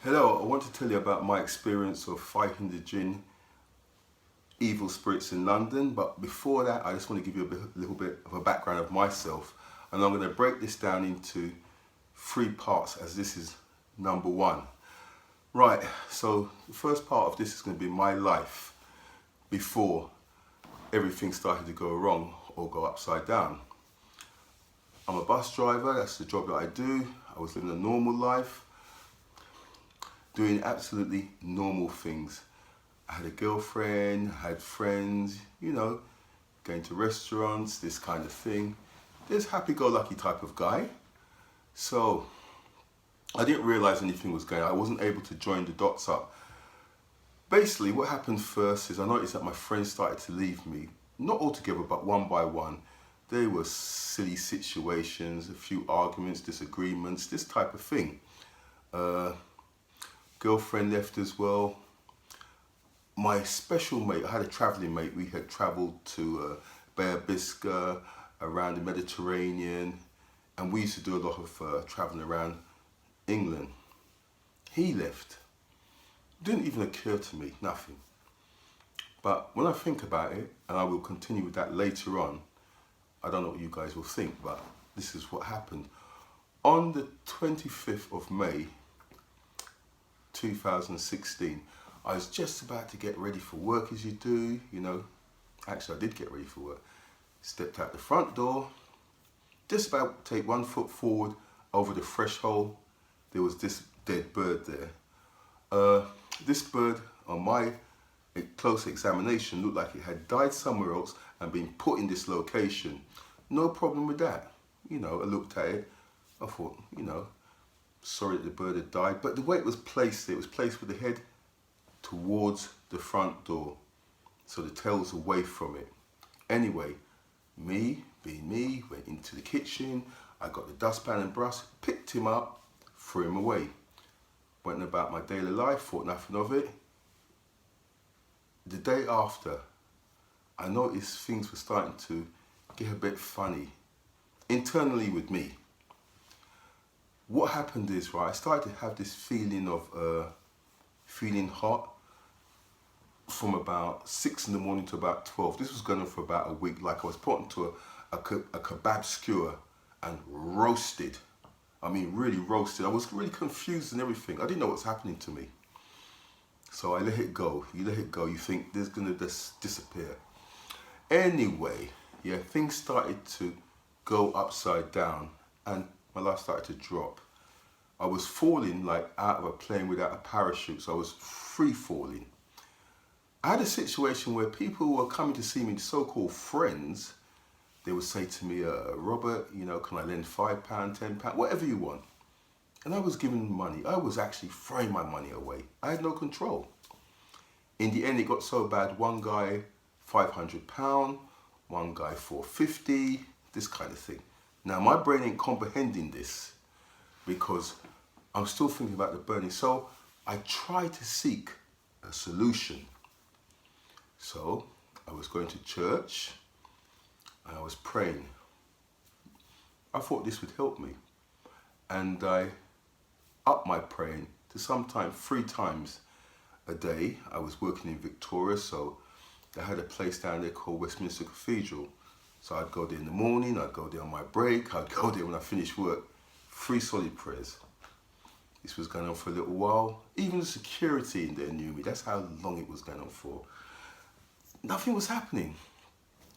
Hello, I want to tell you about my experience of fighting the jinn, evil spirits in London. But before that, I just want to give you a little bit of a background of myself. And I'm going to break this down into 3 parts, as this is number 1. Right, so the first part of this is going to be my life before everything started to go wrong or go upside down. I'm a bus driver, that's the job that I do. I was living a normal life, doing absolutely normal things. I had a girlfriend, I had friends, going to restaurants, this kind of thing. This happy-go-lucky type of guy. So I didn't realize anything was going on. I wasn't able to join the dots up. Basically, what happened first is I noticed that my friends started to leave me. Not all together, but one by one. There were silly situations, a few arguments, disagreements, this type of thing. Girlfriend left as well. My special mate, I had a travelling mate, we had travelled to Bay of Biscay, around the Mediterranean, and we used to do a lot of travelling around England. He left. Didn't even occur to me, nothing. But when I think about it, and I will continue with that later on, I don't know what you guys will think, but this is what happened. On the 25th of May, 2016, I was just about to get ready for work, as you do, Actually, I did get ready for work. Stepped out the front door, just about to take 1 foot forward over the threshold. There was this dead bird there. This bird, on my close examination, looked like it had died somewhere else and been put in this location. No problem with that. I looked at it, I thought, sorry that the bird had died, but the way it was placed with the head towards the front door, so the tail was away from it. Anyway, me, being me, went into the kitchen, I got the dustpan and brush, picked him up, threw him away. Went about my daily life, thought nothing of it. The day after, I noticed things were starting to get a bit funny, internally with me. What happened is, right, I started to have this feeling of feeling hot from about 6 in the morning to about 12. This was going on for about a week, like I was put into a kebab skewer and roasted. I mean, really roasted. I was really confused and everything. I didn't know what's happening to me. So I let it go. You let it go, you think there's going to just disappear. Anyway, yeah, things started to go upside down and my life started to drop. I was falling like out of a plane without a parachute, so I was free falling. I had a situation where people were coming to see me, so-called friends. They would say to me, Robert, can I lend £5, £10, whatever you want. And I was giving them money. I was actually throwing my money away. I had no control. In the end, it got so bad, one guy, £500, one guy, £450, this kind of thing. Now, my brain ain't comprehending this because I'm still thinking about the burning. So I tried to seek a solution. So I was going to church and I was praying. I thought this would help me. And I upped my praying to sometimes 3 times a day. I was working in Victoria, so they had a place down there called Westminster Cathedral. So I'd go there in the morning, I'd go there on my break, I'd go there when I finished work. 3 solid prayers. This was going on for a little while. Even the security in there knew me. That's how long it was going on for. Nothing was happening.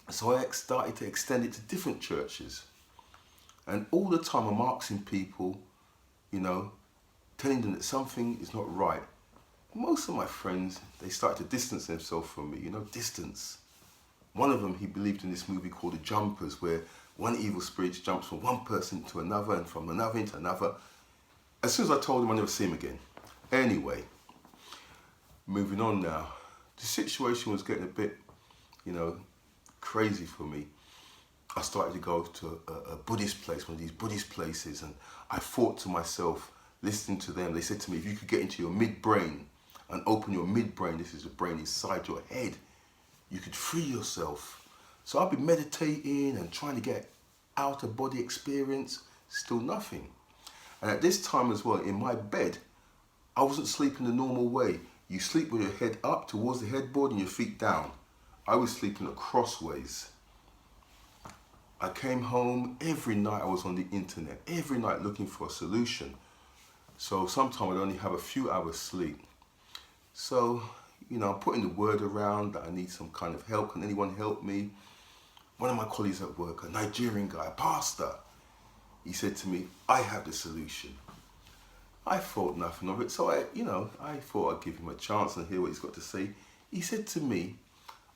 So I started to extend it to different churches. And all the time I'm asking people, telling them that something is not right. Most of my friends, they started to distance themselves from me, distance. One of them, he believed in this movie called The Jumpers, where one evil spirit jumps from one person to another and from another into another. As soon as I told him, I never see him again. Anyway, moving on now. The situation was getting a bit, crazy for me. I started to go to a Buddhist place, one of these Buddhist places, and I thought to myself, listening to them, they said to me, if you could get into your midbrain and open your midbrain, this is the brain inside your head, you could free yourself. So I've been meditating and trying to get out of body experience, still nothing. And at this time as well, in my bed, I wasn't sleeping the normal way. You sleep with your head up towards the headboard and your feet down. I was sleeping crossways. I came home, every night I was on the internet, every night looking for a solution. So sometimes I'd only have a few hours sleep. So, I'm putting the word around that I need some kind of help. Can anyone help me? One of my colleagues at work, a Nigerian guy, a pastor, he said to me, I have the solution. I thought nothing of it, so I thought I'd give him a chance and hear what he's got to say. He said to me,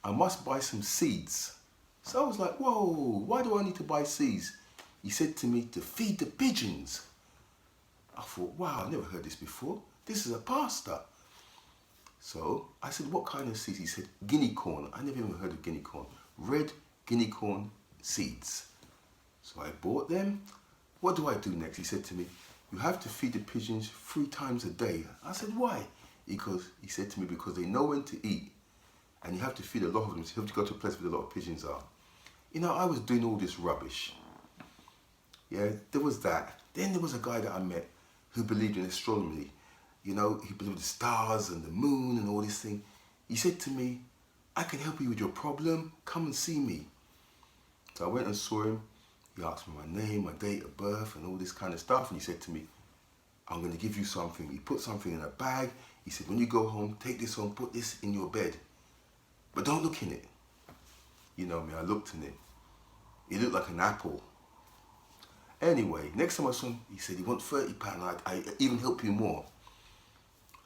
I must buy some seeds. So I was like, whoa, why do I need to buy seeds? He said to me, to feed the pigeons. I thought, wow, I've never heard this before. This is a pastor. So I said, what kind of seeds? He said, guinea corn. I never even heard of guinea corn. Red guinea corn seeds. So I bought them. What do I do next? He said to me, you have to feed the pigeons 3 times a day. I said, why? He said to me, because they know when to eat. And you have to feed a lot of them. So you have to go to a place where a lot of pigeons are. I was doing all this rubbish. Yeah, there was that. Then there was a guy that I met who believed in astronomy. He believed in the stars and the moon and all this thing. He said to me, I can help you with your problem. Come and see me. So I went and saw him. He asked me my name, my date of birth and all this kind of stuff. And he said to me, I'm going to give you something. He put something in a bag. He said, when you go home, take this home, put this in your bed. But don't look in it. You know me, I looked in it. It looked like an apple. Anyway, next time I saw him, he said, you want £30? I even help you more.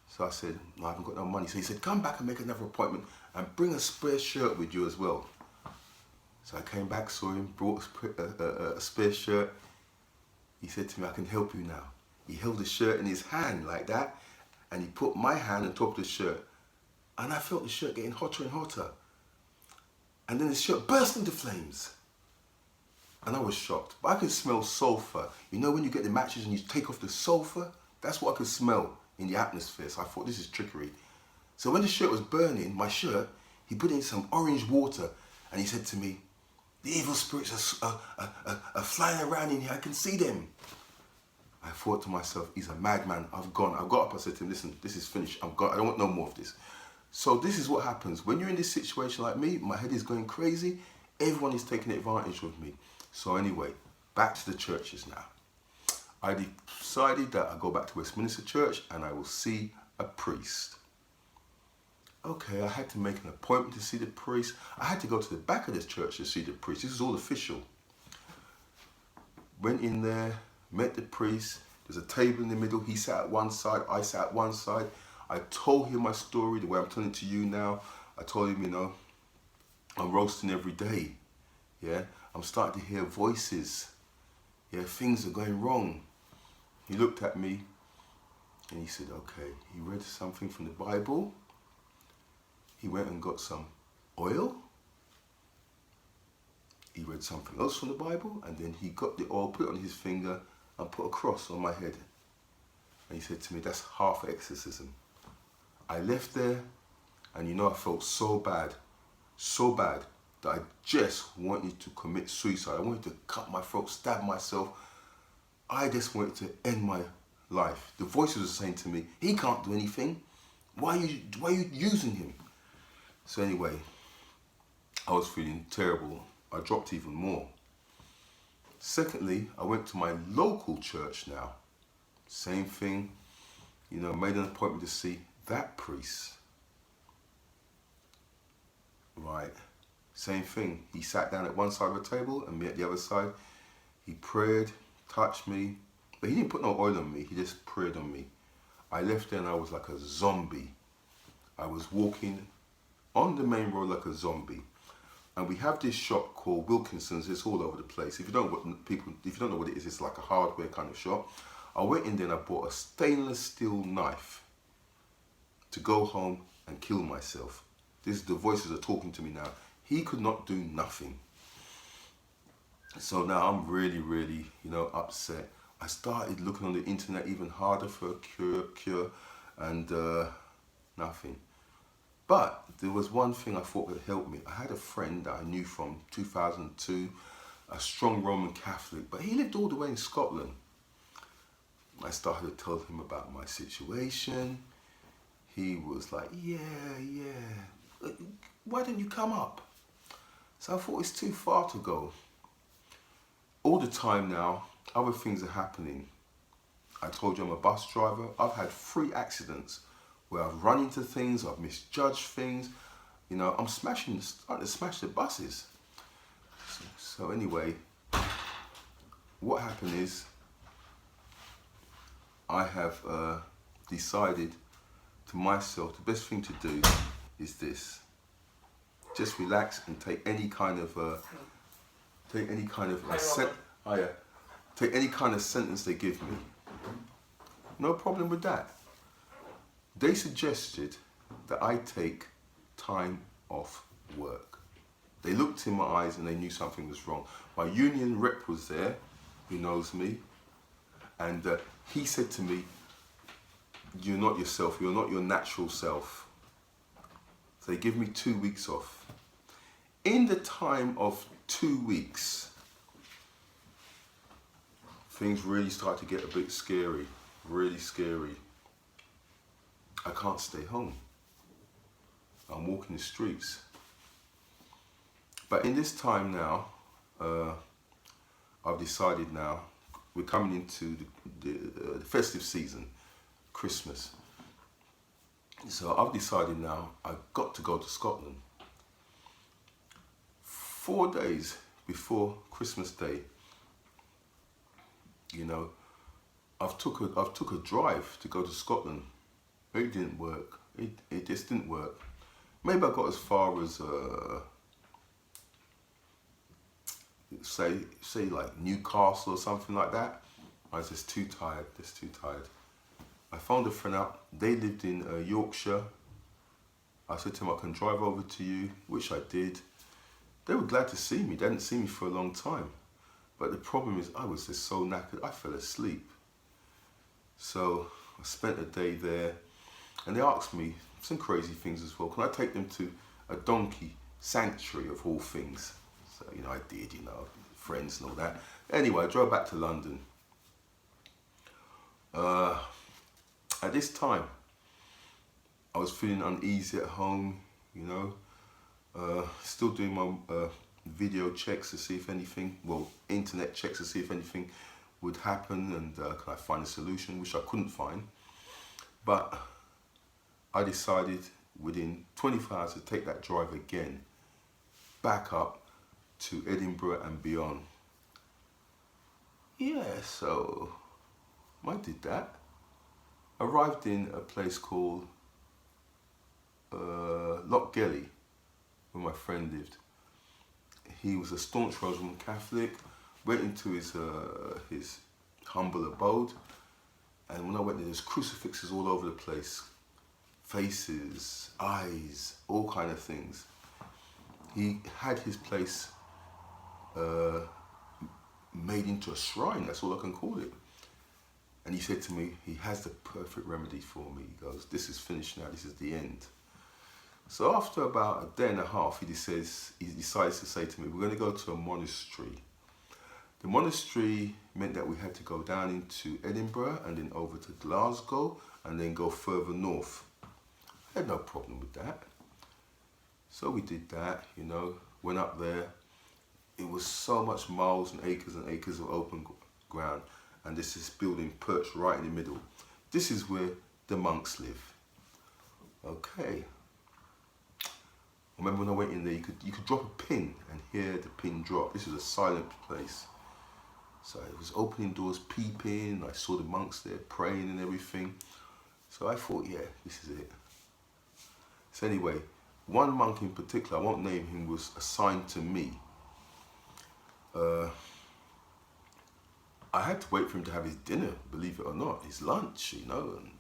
So I said, no, I haven't got no money. So he said, come back and make another appointment and bring a spare shirt with you as well. So I came back, saw him, brought a spare shirt. He said to me, I can help you now. He held the shirt in his hand like that, and he put my hand on top of the shirt. And I felt the shirt getting hotter and hotter. And then the shirt burst into flames. And I was shocked. But I could smell sulfur. When you get the matches and you take off the sulfur, that's what I could smell in the atmosphere. So I thought, this is trickery. So when the shirt was burning, my shirt, he put in some orange water and he said to me, the evil spirits are flying around in here. I can see them. I thought to myself, he's a madman. I've gone. I got up. I said to him, listen, this is finished. I'm gone. I don't want no more of this. So this is what happens. When you're in this situation like me, my head is going crazy. Everyone is taking advantage of me. So anyway, back to the churches now. I decided that I go back to Westminster Church and I will see a priest. Okay, I had to make an appointment to see the priest. I had to go to the back of this church to see the priest. This is all official. Went in there, met the priest. There's a table in the middle. He sat at one side, I sat at one side. I told him my story the way I'm telling it to you now. I told him, I'm roasting every day. Yeah, I'm starting to hear voices. Yeah, things are going wrong. He looked at me and he said, okay. He read something from the Bible. He went and got some oil. He read something else from the Bible, and then he got the oil, put it on his finger, and put a cross on my head. And he said to me, that's half exorcism. I left there, and I felt so bad that I just wanted to commit suicide. I wanted to cut my throat, stab myself. I just wanted to end my life. The voices were saying to me, he can't do anything. Why are you using him? So anyway, I was feeling terrible. I dropped even more. Secondly, I went to my local church now. Same thing, made an appointment to see that priest. Right, same thing. He sat down at one side of the table and me at the other side. He prayed, touched me, but he didn't put no oil on me. He just prayed on me. I left there and I was like a zombie. I was walking on the main road like a zombie. And we have this shop called Wilkinson's. It's all over the place. If you don't know what it is, it's like a hardware kind of shop. I went in there and I bought a stainless steel knife to go home and kill myself. The voices are talking to me now. He could not do nothing. So now I'm really, really, upset. I started looking on the internet even harder for a cure and nothing. But there was one thing I thought would help me. I had a friend that I knew from 2002, a strong Roman Catholic, but he lived all the way in Scotland. I started to tell him about my situation. He was like, yeah, why don't you come up? So I thought it's too far to go. All the time now, other things are happening. I told you I'm a bus driver. I've had 3 accidents where I've run into things, I've misjudged things. You know, I'm starting to smash the buses. So anyway, what happened is I have decided to myself, the best thing to do is this. Just relax and take any kind of take any kind of sentence they give me. No problem with that. They suggested that I take time off work. They looked in my eyes and they knew something was wrong. My union rep was there, who knows me, and he said to me, you're not yourself, you're not your natural self. So they give me 2 weeks off. In the time of 2 weeks, things really start to get a bit scary, really scary. I can't stay home. I'm walking the streets. But in this time now, I've decided now, we're coming into the festive season, Christmas. So I've decided now, I've got to go to Scotland. 4 days before Christmas Day, you know, I've took a drive to go to Scotland. It didn't work. It just didn't work. Maybe I got as far as say like Newcastle or something like that. I was just too tired. I phoned a friend up. They lived in Yorkshire. I said to them, I can drive over to you, which I did. They were glad to see me. They hadn't seen me for a long time. But the problem is I was just so knackered, I fell asleep. So I spent a day there, and they asked me some crazy things as well. Can I take them to a donkey sanctuary of all things? So, you know, I did, you know, friends and all that. Anyway, I drove back to London. At this time, I was feeling uneasy at home, you know, still doing my video checks to see if anything, well, internet checks to see if anything would happen and can I find a solution, which I couldn't find. But I decided within 24 hours to take that drive again, back up to Edinburgh and beyond. Yeah, so I did that. Arrived in a place called Lochgelly, where my friend lived. He was a staunch Roman Catholic. Went into his humble abode, and when I went there, there's crucifixes all over the place, faces, eyes, all kind of things. He had his place made into a shrine. That's all I can call it. And he said to me, he has the perfect remedy for me. He goes, this is finished now. This is the end. So after about a day and a half, he decides to say to me, we're going to go to a monastery. The monastery meant that we had to go down into Edinburgh and then over to Glasgow and then go further north. I had no problem with that. So we did that, you know, went up there. It was so much miles and acres of open ground, and this is building perched right in the middle. This is where the monks live. Okay. I remember when I went in there, you could drop a pin and hear the pin drop. This was a silent place. So it was opening doors, peeping. I saw the monks there praying and everything. So I thought, yeah, this is it. So anyway, one monk in particular, I won't name him, was assigned to me. I had to wait for him to have his dinner, believe it or not, his lunch, you know, and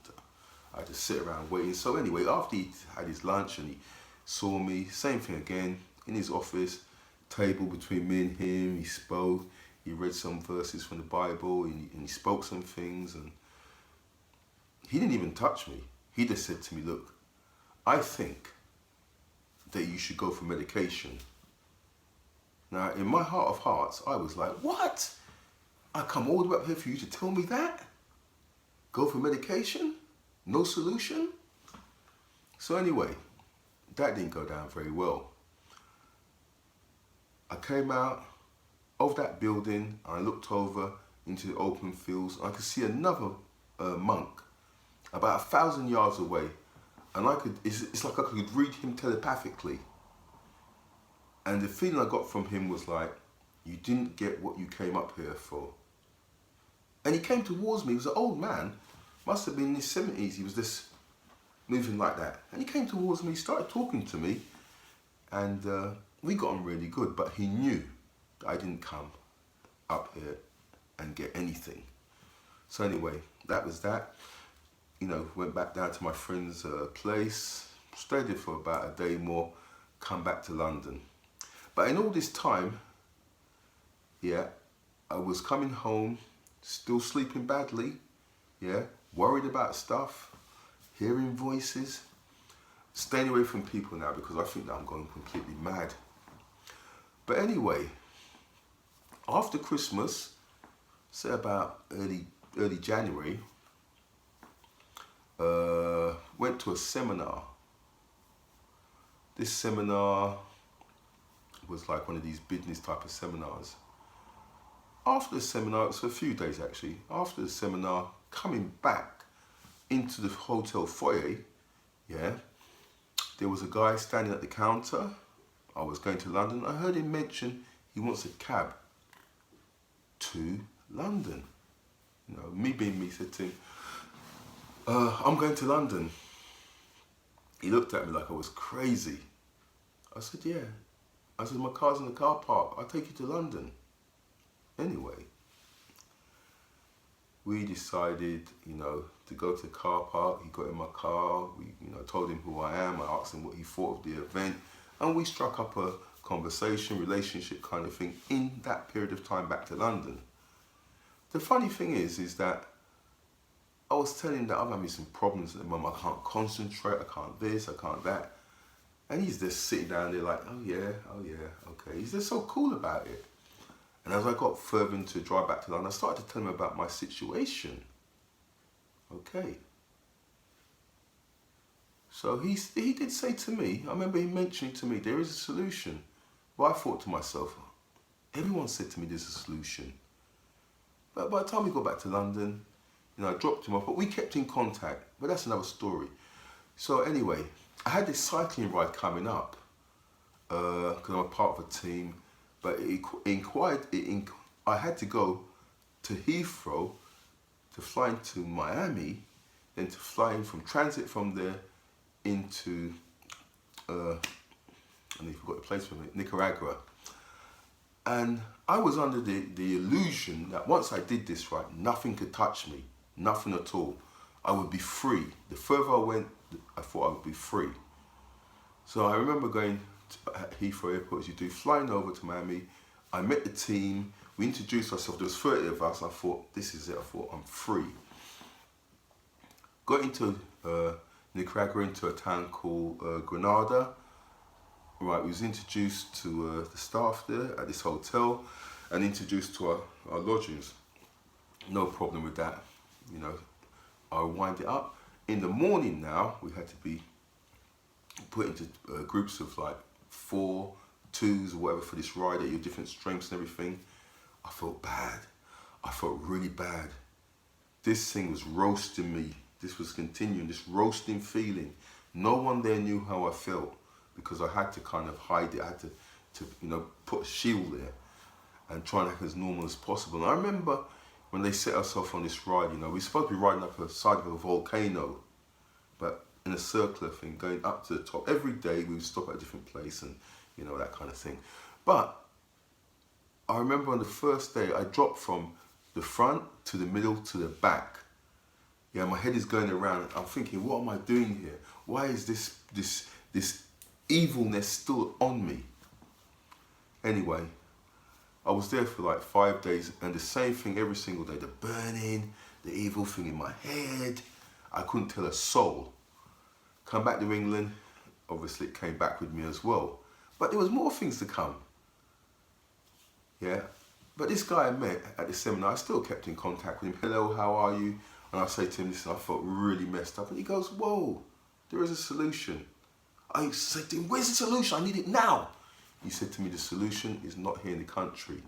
I had to sit around waiting. So anyway, after he had his lunch and he saw me, same thing again, in his office, table between me and him, he spoke, he read some verses from the Bible, and he spoke some things, and he didn't even touch me. He just said to me, look, I think that you should go for medication. Now, in my heart of hearts, I was like, what? I come all the way up here for you to tell me that? Go for medication? No solution? So anyway, that didn't go down very well. I came out of that building and I looked over into the open fields and I could see another monk about 1,000 yards away, and it's like I could read him telepathically. And the feeling I got from him was like, you didn't get what you came up here for. And he came towards me. He was an old man, must have been in his 70s. He was just moving like that. And he came towards me, started talking to me, and we got on really good, but he knew that I didn't come up here and get anything. So anyway, that was that. You know, went back down to my friend's place, stayed there for about a day more, come back to London. But in all this time, yeah, I was coming home, still sleeping badly, yeah, worried about stuff, hearing voices, staying away from people now because I think that I'm going completely mad. But anyway, after Christmas, say about early January, went to a seminar. This seminar was like one of these business type of seminars. After the seminar, it was for a few days actually, after the seminar, coming back into the hotel foyer, yeah, there was a guy standing at the counter. I was going to London. I heard him mention he wants a cab to London. You know, me being me, said to him, I'm going to London. He looked at me like I was crazy. I said, yeah. I said, my car's in the car park. I'll take you to London. Anyway, we decided, you know, to go to the car park. He got in my car. We, you know, told him who I am. I asked him what he thought of the event. And we struck up a conversation, relationship kind of thing in that period of time back to London. The funny thing is that I was telling him that I'm having some problems at the moment. I can't concentrate, I can't this, I can't that. And he's just sitting down there like, oh yeah, okay. He's just so cool about it. And as I got further into the drive back to London, I started to tell him about my situation. Okay. So he did say to me, I remember him mentioning to me, there is a solution. But I thought to myself, everyone said to me there's a solution. But by the time we got back to London, you know, I dropped him off, but we kept in contact. But that's another story. So anyway, I had this cycling ride coming up because I'm a part of a team. But I had to go to Heathrow to fly into Miami, then to fly in from transit from there into, I forgot the place from it, Nicaragua. And I was under the illusion that once I did this right, nothing could touch me, nothing at all. I would be free. The further I went, I thought I would be free. So I remember going to Heathrow Airport, as you do, flying over to Miami. I met the team, we introduced ourselves, there was 30 of us. I thought, this is it, I thought, I'm free. Got into Nicaragua, into a town called Granada. Right, we was introduced to the staff there at this hotel and introduced to our lodgings. No problem with that, you know. I'll wind it up. In the morning now, we had to be put into groups of like 4, 2s or whatever for this ride at your different strengths and everything. I felt bad. I felt really bad. This thing was roasting me. This was continuing, this roasting feeling. No one there knew how I felt because I had to kind of hide it. I had to you know, put a shield there and try and act as normal as possible. And I remember when they set us off on this ride, you know, we're supposed to be riding up the side of a volcano, but in a circular thing, going up to the top. Every day we would stop at a different place and, you know, that kind of thing. But I remember on the first day, I dropped from the front to the middle to the back. Yeah, my head is going around. I'm thinking, what am I doing here? Why is this evilness still on me? Anyway, I was there for like 5 days and the same thing every single day. The burning, the evil thing in my head. I couldn't tell a soul. Come back to England, obviously it came back with me as well. But there was more things to come. Yeah, but this guy I met at the seminar, I still kept in contact with him. Hello, how are you? And I say to him, listen, I felt really messed up. And he goes, whoa, there is a solution. I said to him, where's the solution? I need it now. He said to me, the solution is not here in the country.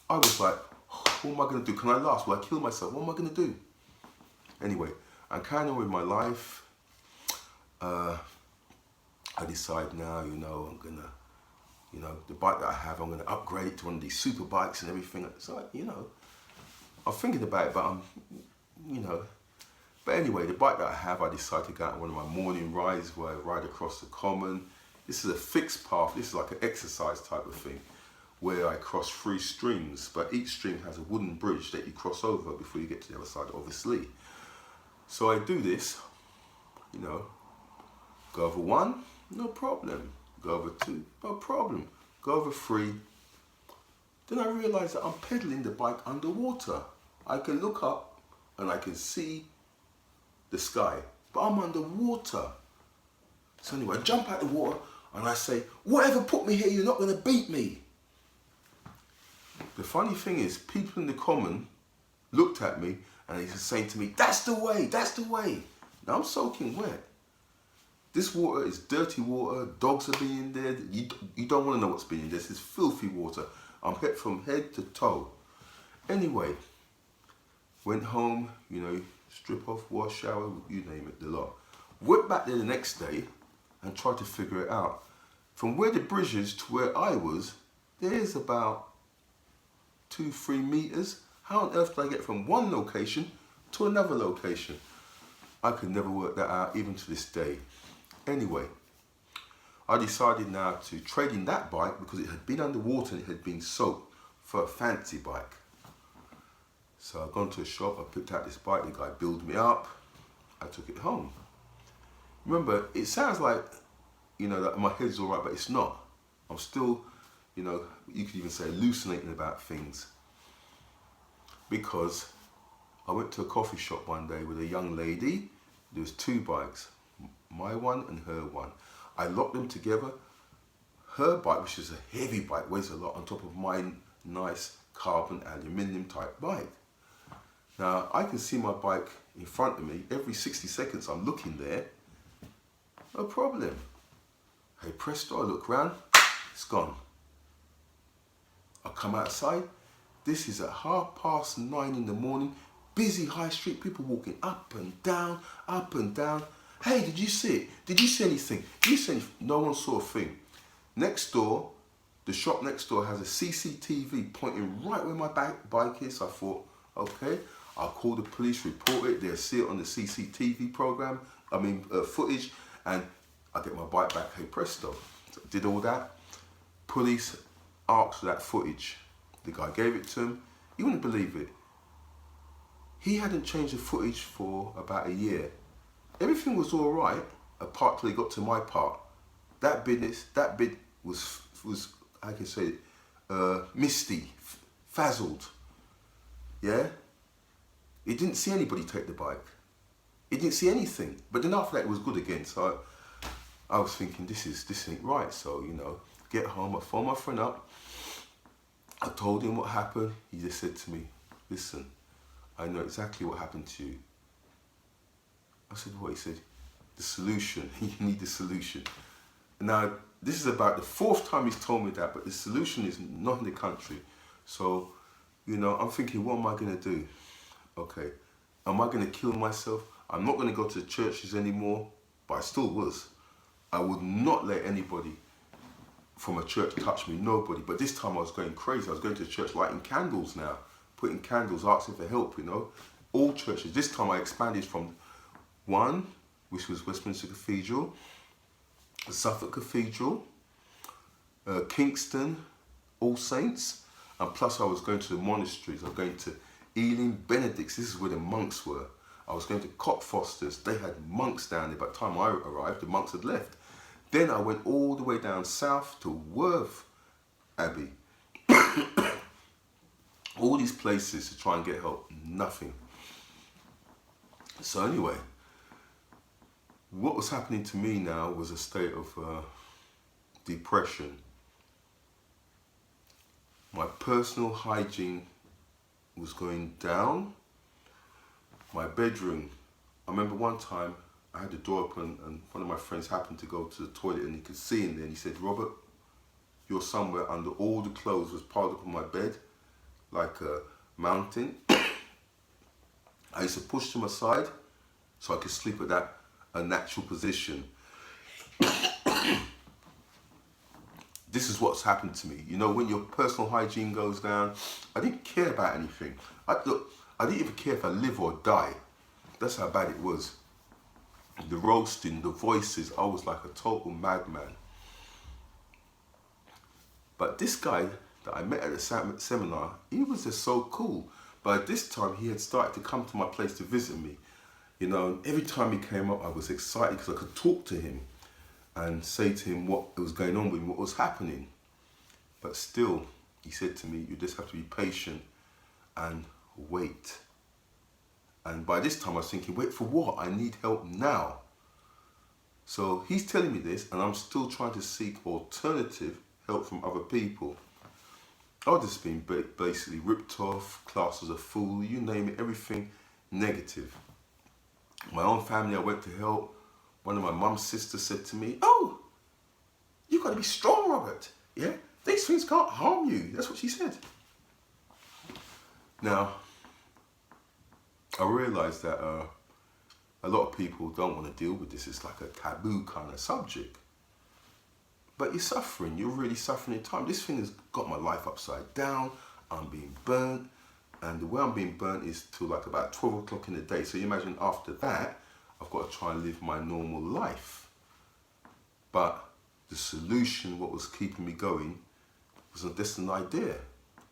I was like, what am I going to do? Can I last? Will I kill myself? What am I going to do? Anyway, I'm kind of with my life. I decide now, I'm going to, the bike that I have, I'm going to upgrade it to one of these super bikes and everything. It's like, I'm thinking about it, but But anyway, the bike that I have, I decided to go out on one of my morning rides where I ride across the common. This is a fixed path. This is like an exercise type of thing where I cross 3 streams, but each stream has a wooden bridge that you cross over before you get to the other side, obviously. So I do this, go over 1, no problem. Go over 2, no problem. Go over 3. Then I realize that I'm pedaling the bike underwater. I can look up and I can see the sky, but I'm underwater. So anyway, I jump out the water and I say, whatever put me here, you're not going to beat me. The funny thing is, people in the common looked at me and they were saying to me, that's the way, that's the way. Now I'm soaking wet. This water is dirty water, dogs are being there, you don't want to know what's being there. This is filthy water. I'm hit from head to toe. Anyway, went home, strip off, wash, shower, you name it, the lot. Went back there the next day and tried to figure it out. From where the bridge is to where I was, there's about 2-3 meters. How on earth did I get from one location to another location? I could never work that out, even to this day. Anyway, I decided now to trade in that bike because it had been underwater and it had been soaked for a fancy bike. So I've gone to a shop, I picked out this bike, the guy built me up, I took it home. Remember, it sounds like, that my head's all right, but it's not. I'm still, you could even say hallucinating about things. Because I went to a coffee shop one day with a young lady. There was 2 bikes, my one and her one. I locked them together. Her bike, which is a heavy bike, weighs a lot, on top of my nice carbon aluminium type bike. Now, I can see my bike in front of me. Every 60 seconds I'm looking there. No problem. Hey presto, I look round, it's gone. I come outside. This is at 9:30 in the morning. Busy high street, people walking up and down, up and down. Hey, did you see it? Did you see anything? Did you see anything? No one saw a thing. Next door, the shop next door has a CCTV pointing right where my bike is. I thought, okay, I'll call the police, report it. They'll see it on the CCTV footage, and I get my bike back. Hey presto. So I did all that. Police asked for that footage. The guy gave it to him. You wouldn't believe it. He hadn't changed the footage for about a year. Everything was all right, apart till he got to my part. That bit was I can say it, misty, fazzled. Yeah? He didn't see anybody take the bike. He didn't see anything. But then after that, it was good again. So I was thinking, this ain't right. So, get home, I phoned my friend up. I told him what happened. He just said to me, listen, I know exactly what happened to you. I said, what? He said, the solution. You need the solution. Now, this is about the 4th time he's told me that, but the solution is not in the country. So, I'm thinking, what am I going to do? Okay, am I going to kill myself? I'm not going to go to the churches anymore, but I still was. I would not let anybody from a church touch me, nobody. But this time I was going crazy. I was going to church lighting candles now, putting candles, asking for help, all churches. This time I expanded from one, which was Westminster Cathedral, Suffolk Cathedral, Kingston, All Saints, and plus I was going to the monasteries. I was going to Ealing, Benedict's, this is where the monks were. I was going to Cockfosters, they had monks down there. By the time I arrived, the monks had left. Then I went all the way down south to Worth Abbey. All these places to try and get help, nothing. So anyway, what was happening to me now was a state of depression. My personal hygiene was going down. My bedroom, I remember one time I had the door open and one of my friends happened to go to the toilet and he could see in there and he said, Robert, you're somewhere under all the clothes was piled up on my bed like a mountain. I used to push them aside so I could sleep at that a natural position. This is what's happened to me. You know, when your personal hygiene goes down, I didn't care about anything. I didn't even care if I live or die. That's how bad it was. The roasting, the voices, I was like a total madman. But this guy that I met at the seminar, he was just so cool. But at this time, he had started to come to my place to visit me. You know, and every time he came up, I was excited because I could talk to him and say to him what was going on with me, what was happening. But still, he said to me, you just have to be patient and wait. And by this time I was thinking, wait for what? I need help now. So he's telling me this and I'm still trying to seek alternative help from other people. I've just been basically ripped off, classed as a fool, you name it, everything negative. My own family I went to help. One of my mum's sisters said to me, oh, you've got to be strong, Robert. Yeah, these things can't harm you. That's what she said. Now, I realised that a lot of people don't want to deal with this. It's like a taboo kind of subject. But you're suffering. You're really suffering in time. This thing has got my life upside down. I'm being burnt. And the way I'm being burnt is till like about 12 o'clock in the day. So you imagine after that, I've got to try and live my normal life. But the solution, what was keeping me going, was just an idea,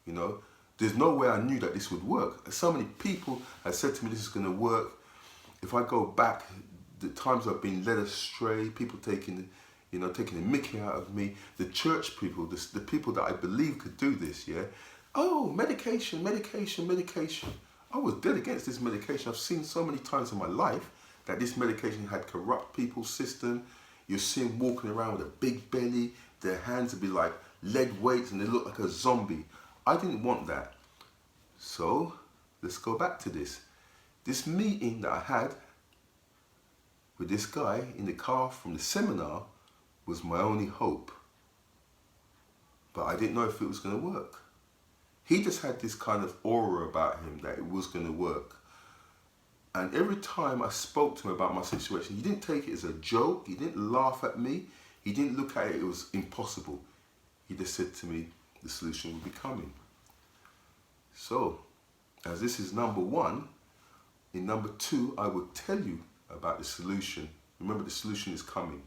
you know. There's no way I knew that this would work. So many people have said to me this is going to work. If I go back, the times I've been led astray, people taking the mickey out of me, the church people, the people that I believe could do this, yeah. Oh, medication, medication, medication. I was dead against this medication. I've seen so many times in my life that this medication had corrupt people's system. You see them walking around with a big belly, their hands would be like lead weights and they look like a zombie. I didn't want that. So let's go back to this. This meeting that I had with this guy in the car from the seminar was my only hope. But I didn't know if it was going to work. He just had this kind of aura about him that it was going to work. And every time I spoke to him about my situation, he didn't take it as a joke. He didn't laugh at me. He didn't look at it was impossible. He just said to me, the solution will be coming. So, as this is number one, in number two, I will tell you about the solution. Remember, the solution is coming.